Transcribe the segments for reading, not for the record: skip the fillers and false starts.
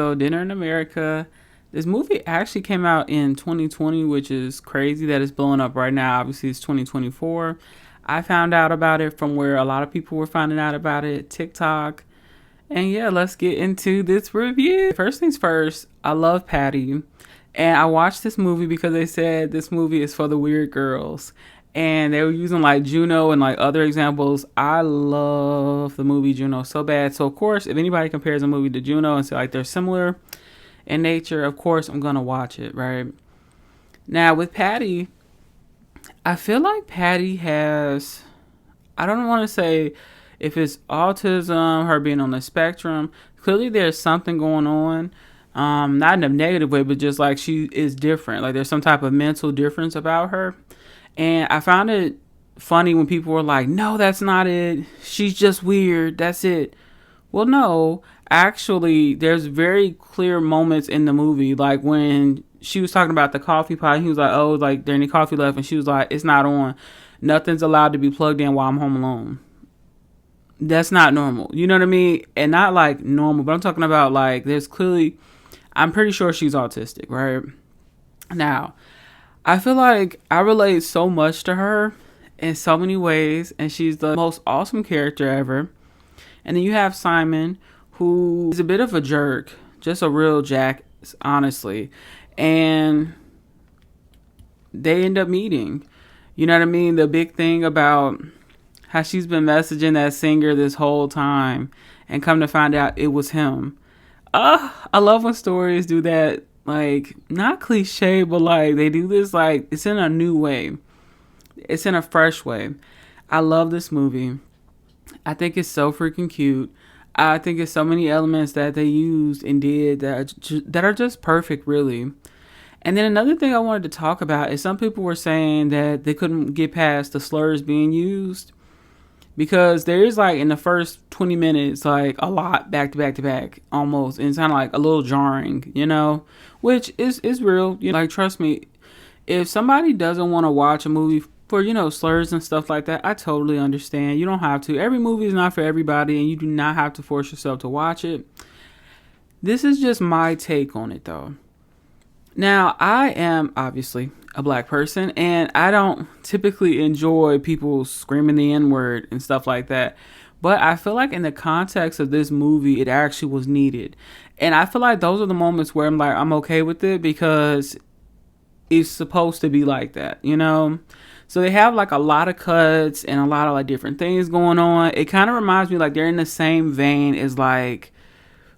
So Dinner in America. This movie actually came out in 2020, which is crazy that it's blowing up right now. Obviously, it's 2024. I found out about it from where a lot of people were finding out about it, TikTok. And yeah, let's get into this review. First things first, I love Patty. And I watched this movie because they said this movie is for the weird girls. And they were using like Juno and like other examples. I love the movie Juno so bad. So of course, if anybody compares a movie to Juno and say like they're similar in nature, of course I'm gonna watch it, right? Now with Patty, I feel like Patty has, I don't want to say if it's autism, her being on the spectrum. Clearly there's something going on. Not in a negative way, but just like she is different. Like there's some type of mental difference about her. And I found it funny when people were like, no, that's not it. She's just weird. That's it. Well, no, actually, there's very clear moments in the movie. Like when she was talking about the coffee pot, he was like, oh, like there any coffee left? And she was like, it's not on. Nothing's allowed to be plugged in while I'm home alone. That's not normal. You know what I mean? And not like normal, but I'm talking about like there's clearly, I'm pretty sure she's autistic, right? Now, I feel like I relate so much to her in so many ways, and she's the most awesome character ever. And then you have Simon, who is a bit of a jerk, just a real jackass, honestly. And they end up meeting. You know what I mean? The big thing about how she's been messaging that singer this whole time, and come to find out it was him. I love when stories do that. Like, not cliche, but like they do this, like it's in a new way. It's in a fresh way. I love this movie. I think it's so freaking cute. I think it's so many elements that they used and did that are just perfect, really. And then another thing I wanted to talk about is some people were saying that they couldn't get past the slurs being used because there is like in the first 20 minutes like a lot back to back to back almost, and it's kind of like a little jarring, you know, which is real. You know, like trust me, if somebody doesn't want to watch a movie for, you know, slurs and stuff like that, I totally understand. You don't have to. Every movie is not for everybody, and you do not have to force yourself to watch it. This is just my take on it, though. Now, I am obviously a black person, and I don't typically enjoy people screaming the N-word and stuff like that. But I feel like in the context of this movie, it actually was needed. And I feel like those are the moments where I'm like, I'm okay with it because it's supposed to be like that, you know? So they have like a lot of cuts and a lot of like different things going on. It kind of reminds me like they're in the same vein as like,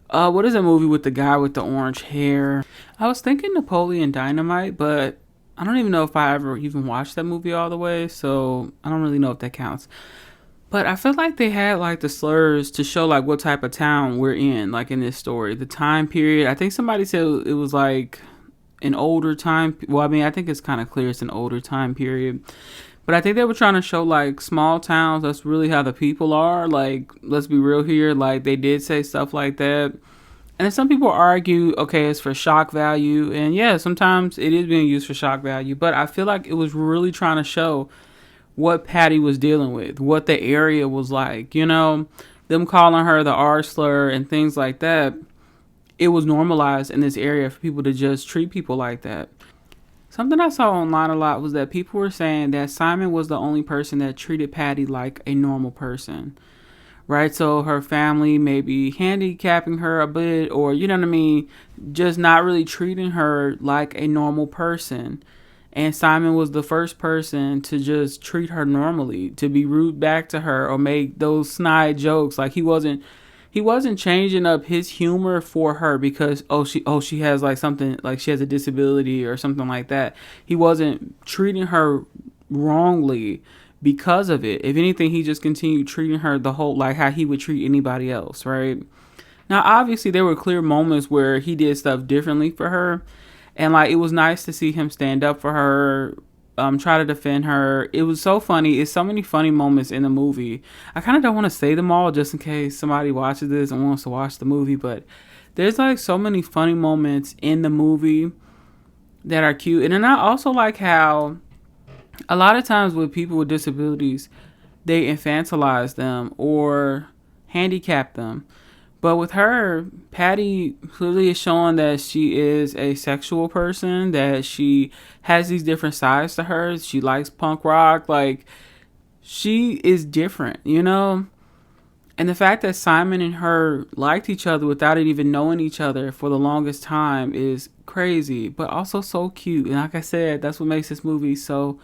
what is a movie with the guy with the orange hair? I was thinking Napoleon Dynamite, but I don't even know if I ever even watched that movie all the way. So I don't really know if that counts. But I feel like they had like the slurs to show like what type of town we're in, like in this story. The time period. I think somebody said it was like an older time. Well, I mean, I think it's kind of clear it's an older time period. But I think they were trying to show like small towns. That's really how the people are. Like, let's be real here. Like, they did say stuff like that. And then some people argue, okay, it's for shock value. And yeah, sometimes it is being used for shock value. But I feel like it was really trying to show what Patty was dealing with, what the area was like. You know, them calling her the R slur and things like that. It was normalized in this area for people to just treat people like that. Something I saw online a lot was that people were saying that Simon was the only person that treated Patty like a normal person, right? So her family may be handicapping her a bit, or, you know what I mean, just not really treating her like a normal person. And Simon was the first person to just treat her normally, to be rude back to her or make those snide jokes. Like he wasn't changing up his humor for her because she has like something, like she has a disability or something like that. He wasn't treating her wrongly because of it. If anything, he just continued treating her the whole like how he would treat anybody else, right? Now obviously there were clear moments where he did stuff differently for her, and like it was nice to see him stand up for her, try to defend her. It was so funny. It's so many funny moments in the movie. I kind of don't want to say them all just in case somebody watches this and wants to watch the movie, but there's like so many funny moments in the movie that are cute. And then I also like how a lot of times with people with disabilities, they infantilize them or handicap them. But with her, Patty clearly is showing that she is a sexual person, that she has these different sides to her. She likes punk rock. Like, she is different, you know? And the fact that Simon and her liked each other without even knowing each other for the longest time is crazy, but also so cute. And like I said, that's what makes this movie so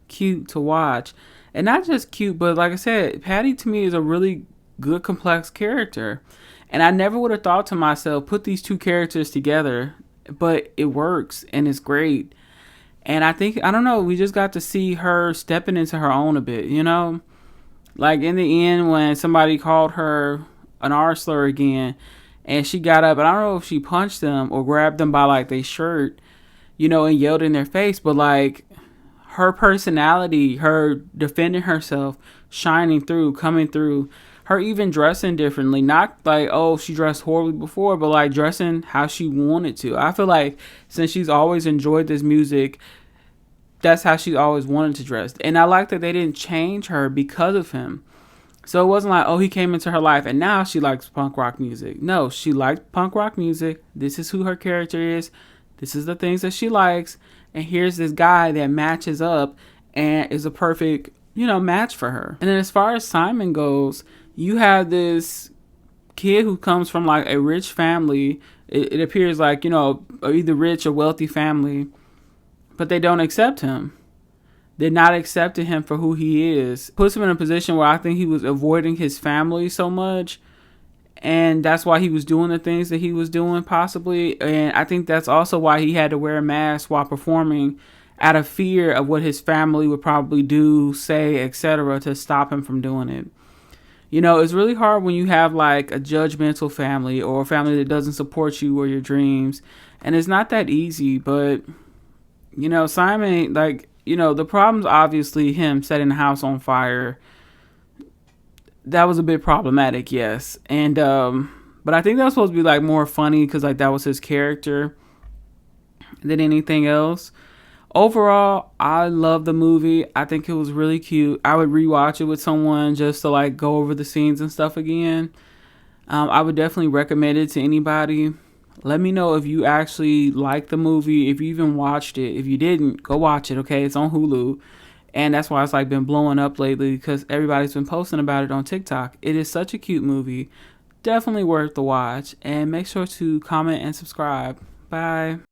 cute to watch. And not just cute, but like I said, Patty to me is a really good, complex character. And I never would have thought to myself, put these two characters together, but it works and it's great. And I think, I don't know, we just got to see her stepping into her own a bit, you know? Like in the end, when somebody called her an R slur again, and she got up, and I don't know if she punched them or grabbed them by like their shirt, you know, and yelled in their face, but like her personality, her defending herself, shining through, coming through, her even dressing differently. Not like, oh, she dressed horribly before, but like dressing how she wanted to. I feel like since she's always enjoyed this music, that's how she always wanted to dress. And I like that they didn't change her because of him. So it wasn't like, oh, he came into her life and now she likes punk rock music. No, she liked punk rock music. This is who her character is. This is the things that she likes. And here's this guy that matches up and is a perfect, you know, match for her. And then as far as Simon goes, you have this kid who comes from like a rich family. It appears like, you know, either rich or wealthy family. But they don't accept him. They're not accepting him for who he is. Puts him in a position where I think he was avoiding his family so much. And that's why he was doing the things that he was doing, possibly. And I think that's also why he had to wear a mask while performing, out of fear of what his family would probably do, say, etc., to stop him from doing it. You know, it's really hard when you have like a judgmental family or a family that doesn't support you or your dreams. And it's not that easy, but, you know, Simon, like, you know, the problem's obviously him setting the house on fire. That was a bit problematic, yes. And, but I think that was supposed to be like more funny because like that was his character than anything else. Overall, I love the movie. I think it was really cute. I would rewatch it with someone just to like go over the scenes and stuff again. I would definitely recommend it to anybody. Let me know if you actually liked the movie, if you even watched it. If you didn't, go watch it, okay? It's on Hulu. And that's why it's like been blowing up lately because everybody's been posting about it on TikTok. It is such a cute movie. Definitely worth the watch. And make sure to comment and subscribe. Bye.